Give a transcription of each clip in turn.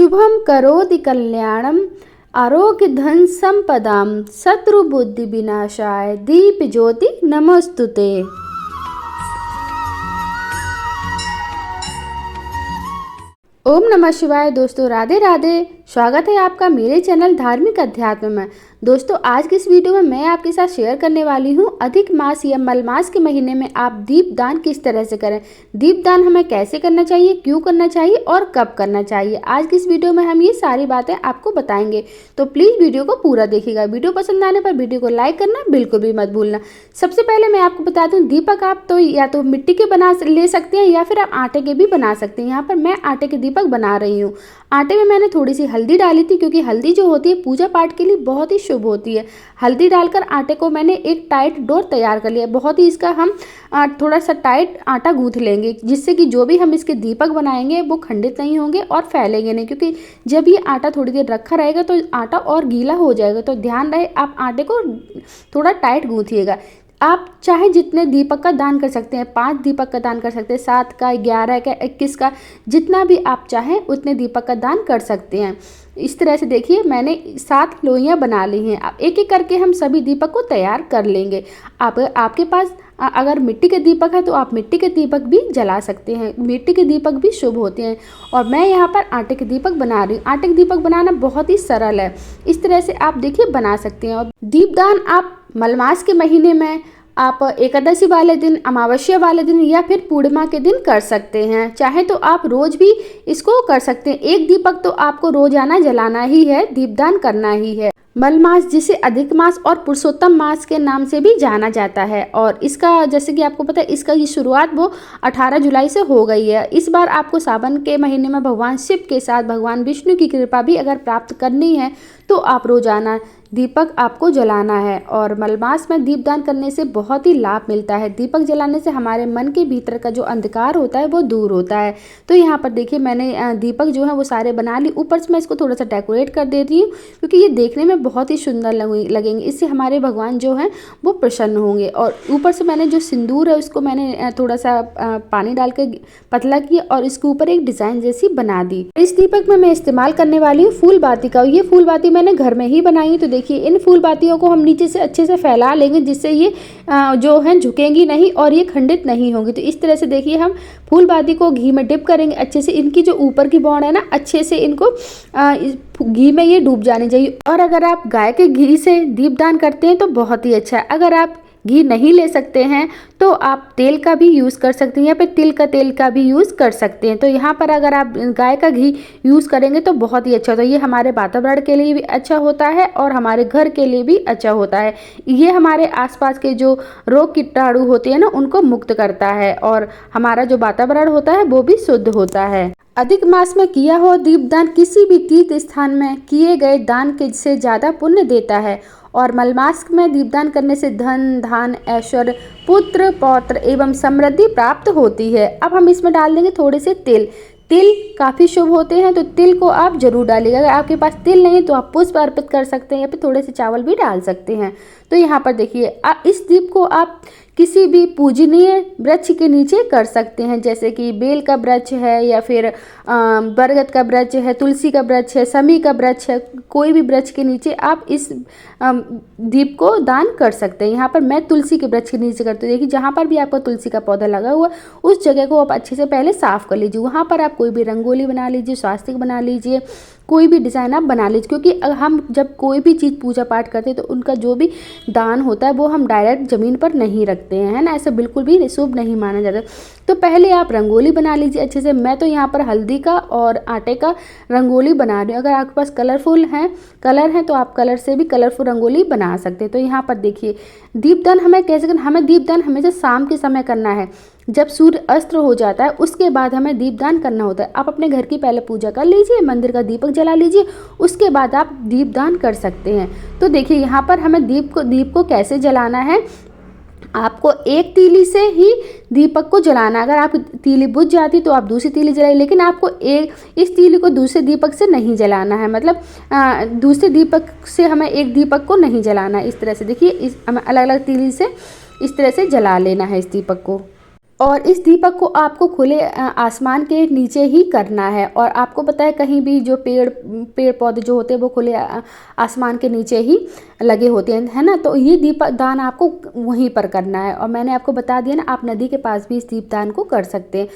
शुभम करोति कल्याणम आरोग्य धन संपदाम शत्रु बुद्धि विनाशाय दीप ज्योति नमोस्तुते। ओम नमः शिवाय। दोस्तों राधे राधे। स्वागत है आपका मेरे चैनल धार्मिक अध्यात्म में। दोस्तों आज की इस वीडियो में मैं आपके साथ शेयर करने वाली हूँ अधिक मास या मलमास के महीने में आप दीप दान किस तरह से करें, दीप दान हमें कैसे करना चाहिए, क्यों करना चाहिए और कब करना चाहिए। आज की इस वीडियो में हम ये सारी बातें आपको बताएंगे, तो प्लीज़ वीडियो को पूरा देखिएगा। वीडियो पसंद आने पर वीडियो को लाइक करना बिल्कुल भी मत भूलना। सबसे पहले मैं आपको बता दूँ, दीपक आप तो या तो मिट्टी के बना ले सकते हैं या फिर आप आटे के भी बना सकते हैं। यहाँ पर मैं आटे के दीपक बना रही हूँ। आटे में मैंने थोड़ी सी हल्दी डाली थी, क्योंकि हल्दी जो होती है पूजा पाठ के लिए बहुत ही शुभ होती है। हल्दी डालकर आटे को मैंने एक टाइट डोर तैयार कर लिया। बहुत ही इसका हम थोड़ा सा टाइट आटा गूंथ लेंगे, जिससे कि जो भी हम इसके दीपक बनाएंगे वो खंडित नहीं होंगे और फैलेंगे नहीं, क्योंकि जब ये आटा थोड़ी देर रखा रहेगा तो आटा और गीला हो जाएगा। तो ध्यान रहे आप आटे को थोड़ा टाइट गूंथिएगा। आप चाहे जितने दीपक का दान कर सकते हैं, 5 दीपक का दान कर सकते हैं, 7 का, 11 का, 21 का, जितना भी आप चाहें उतने दीपक का दान कर सकते हैं। इस तरह से देखिए मैंने 7 लोइयाँ बना ली हैं। अब एक एक करके हम सभी दीपक को तैयार कर लेंगे। आपके पास अगर मिट्टी के दीपक है तो आप मिट्टी के दीपक भी जला सकते हैं। मिट्टी के दीपक भी शुभ होते हैं। और मैं यहाँ पर आटे के दीपक बना रही हूँ। आटे के दीपक बनाना बहुत ही सरल है। इस तरह से आप देखिए बना सकते हैं। और दीपदान आप मलमास के महीने में आप एकादशी वाले दिन, अमावस्या वाले दिन या फिर पूर्णिमा के दिन कर सकते हैं। चाहे तो आप रोज भी इसको कर सकते हैं। एक दीपक तो आपको रोजाना जलाना ही है, दीपदान करना ही है। मलमास जिसे अधिक मास और पुरुषोत्तम मास के नाम से भी जाना जाता है, और इसका जैसे कि आपको पता है इसका ये शुरुआत वो 18 जुलाई से हो गई है। इस बार आपको सावन के महीने में भगवान शिव के साथ भगवान विष्णु की कृपा भी अगर प्राप्त करनी है तो आप रोजाना दीपक आपको जलाना है। और मलमास में दीपदान करने से बहुत ही लाभ मिलता है। दीपक जलाने से हमारे मन के भीतर का जो अंधकार होता है वो दूर होता है। तो यहाँ पर देखिए मैंने दीपक जो है वो सारे बना ली। ऊपर से मैं इसको थोड़ा सा डेकोरेट कर देती हूँ, क्योंकि ये देखने में बहुत ही सुंदर लगेंगे। इससे हमारे भगवान जो हैं वो प्रसन्न होंगे। और ऊपर से मैंने जो सिंदूर है उसको मैंने थोड़ा सा पानी डाल के पतला किया और इसके ऊपर एक डिज़ाइन जैसी बना दी। इस दीपक में मैं इस्तेमाल करने वाली हूँ फूल बाती का। ये फूल बाती मैंने घर में ही बनाई है। तो देखिए इन फूल बातियों को हम नीचे से अच्छे से फैला लेंगे, जिससे ये जो है झुकेंगी नहीं और ये खंडित नहीं होंगी। तो इस तरह से देखिए हम फूल बाती को घी में डिप करेंगे अच्छे से। इनकी जो ऊपर की बॉन्ड है ना, अच्छे से इनको घी में ये डूब जानी चाहिए। और अगर आप गाय के घी से दीपदान करते हैं तो बहुत ही अच्छा है। अगर आप घी नहीं ले सकते हैं तो आप तेल का भी यूज़ कर सकते हैं या फिर तिल का तेल का भी यूज़ कर सकते हैं। तो यहाँ पर अगर आप गाय का घी यूज़ करेंगे तो बहुत ही अच्छा होता है। ये हमारे वातावरण के लिए भी अच्छा होता है और हमारे घर के लिए भी अच्छा होता है। ये हमारे आसपास के जो रोग कीटाणु होते हैं ना उनको मुक्त करता है, और हमारा जो वातावरण होता है वो भी शुद्ध होता है। अधिक मास में किया हुआ दीपदान किसी भी तीर्थ स्थान में किए गए दान के से ज़्यादा पुण्य देता है। और मलमास में दीपदान करने से धन, धान, ऐश्वर्य, पुत्र, पौत्र एवं समृद्धि प्राप्त होती है। अब हम इसमें डाल देंगे थोड़े से तिल। तिल काफ़ी शुभ होते हैं, तो तिल को आप जरूर डालिएगा। अगर आपके पास तिल नहीं है तो आप पुष्प अर्पित कर सकते हैं या फिर थोड़े से चावल भी डाल सकते हैं। तो यहाँ पर देखिए इस दीप को आप किसी भी पूजनीय वृक्ष के नीचे कर सकते हैं, जैसे कि बेल का वृक्ष है या फिर बरगद का वृक्ष है, तुलसी का वृक्ष है, समी का वृक्ष है। कोई भी वृक्ष के नीचे आप इस दीप को दान कर सकते हैं। यहाँ पर मैं तुलसी के वृक्ष के नीचे करती हूँ। देखिए जहाँ पर भी आपका तुलसी का पौधा लगा हुआ उस जगह को आप अच्छे से पहले साफ कर लीजिए। वहाँ पर आप कोई भी रंगोली बना लीजिए, स्वास्तिक बना लीजिए, कोई भी डिज़ाइन आप बना लीजिए। क्योंकि हम जब कोई भी चीज़ पूजा पाठ करते हैं तो उनका जो भी दान होता है वो हम डायरेक्ट ज़मीन पर नहीं रखते हैं, है ना। ऐसा बिल्कुल भी शुभ नहीं माना जाता। तो पहले आप रंगोली बना लीजिए अच्छे से। मैं तो यहाँ पर हल्दी का और आटे का रंगोली बना रही हूँ। अगर आपके पास कलर है तो आप कलर से भी कलरफुल रंगोली बना सकते हैं। तो यहाँ पर देखिए दीपदान हमें कैसे करना। हमें दीपदान हमेशा शाम के समय करना है, जब सूर्य अस्त हो जाता है उसके बाद हमें दीपदान करना होता है। आप अपने घर की पहले पूजा कर लीजिए, मंदिर का दीपक जला लीजिए, उसके बाद आप दीपदान कर सकते हैं। तो देखिए यहाँ पर हमें दीप को कैसे जलाना है। आपको एक तीली से ही दीपक को जलाना है। अगर आप तीली बुझ जाती तो आप दूसरी तीली जलाइए, लेकिन आपको इस तीली को दूसरे दीपक से नहीं जलाना है। मतलब दूसरे दीपक से हमें एक दीपक को नहीं जलाना है। इस तरह से देखिए हमें अलग अलग तीली से इस तरह से जला लेना है इस दीपक को। और इस दीपक को आपको खुले आसमान के नीचे ही करना है। और आपको पता है कहीं भी जो पेड़ पौधे जो होते हैं वो खुले आसमान के नीचे ही लगे होते हैं, है ना। तो ये दीपक दान आपको वहीं पर करना है। और मैंने आपको बता दिया ना, आप नदी के पास भी इस दीपदान को कर सकते हैं।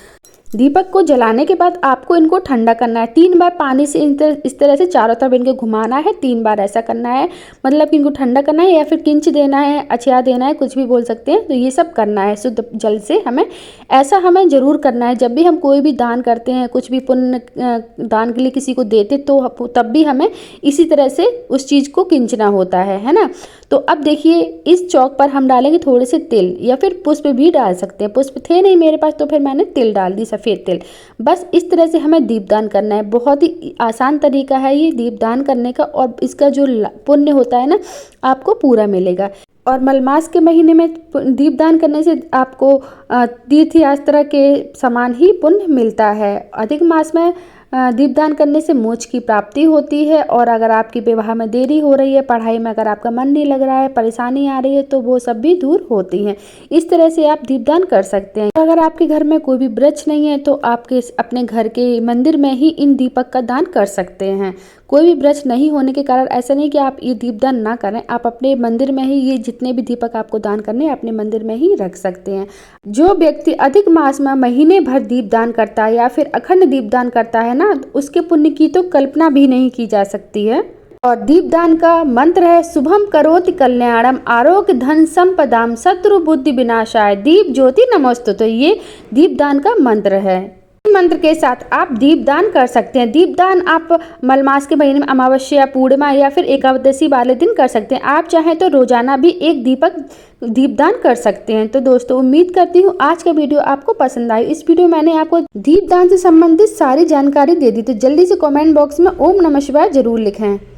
दीपक को जलाने के बाद आपको इनको ठंडा करना है। 3 बार पानी से इस तरह से चारों तरफ इनके घुमाना है। 3 बार ऐसा करना है, मतलब कि इनको ठंडा करना है या फिर किंच देना है, अछिया देना है, कुछ भी बोल सकते हैं। तो ये सब करना है शुद्ध जल से। ऐसा हमें ज़रूर करना है। जब भी हम कोई भी दान करते हैं, कुछ भी पुण्य दान के लिए किसी को देते, तो तब भी हमें इसी तरह से उस चीज़ को किंचना होता है ना। तो अब देखिए, इस चौक पर हम डालेंगे थोड़े से तिल या फिर पुष्प भी डाल सकते हैं। पुष्प थे नहीं मेरे पास तो फिर मैंने तिल डाल दी, सफ़ेद तिल। बस इस तरह से हमें दीपदान करना है। बहुत ही आसान तरीका है ये दीपदान करने का, और इसका जो पुण्य होता है ना, आपको पूरा मिलेगा। और मलमास के महीने में दीपदान करने से आपको तीर्थ यात्रा के समान ही पुण्य मिलता है। अधिक मास में दीपदान करने से मोक्ष की प्राप्ति होती है। और अगर आपकी विवाह में देरी हो रही है, पढ़ाई में अगर आपका मन नहीं लग रहा है, परेशानी आ रही है, तो वो सब भी दूर होती हैं। इस तरह से आप दीपदान कर सकते हैं। अगर आपके घर में कोई भी वृक्ष नहीं है, तो आपके अपने घर के मंदिर में ही इन दीपक का दान कर सकते हैं। कोई भी वृक्ष नहीं होने के कारण ऐसा नहीं कि आप ये दीपदान ना करें, आप अपने मंदिर में ही ये जितने भी दीपक आपको दान करने अपने मंदिर में ही रख सकते हैं। जो व्यक्ति अधिक मास में महीने भर दीपदान करता है या फिर अखंड दीपदान करता है ना, उसके पुण्य की तो कल्पना भी नहीं की जा सकती है। और दीपदान का मंत्र है, शुभम करोति कल्याणम आरोग्य धन संपदाम शत्रु बुद्धि विनाशाय दीप ज्योति नमोस्तु। तो ये दीपदान का मंत्र है। मंत्र के साथ आप दीपदान कर सकते हैं। दीपदान आप मलमास के महीने में अमावस्या, पूर्णिमा या फिर एकादशी वाले दिन कर सकते हैं। आप चाहें तो रोजाना भी एक दीपदान कर सकते हैं। तो दोस्तों, उम्मीद करती हूँ आज का वीडियो आपको पसंद आई। इस वीडियो में मैंने आपको दीपदान से संबंधित सारी जानकारी दे दी। तो जल्दी से कमेंट बॉक्स में ओम नमः शिवाय जरूर लिखें।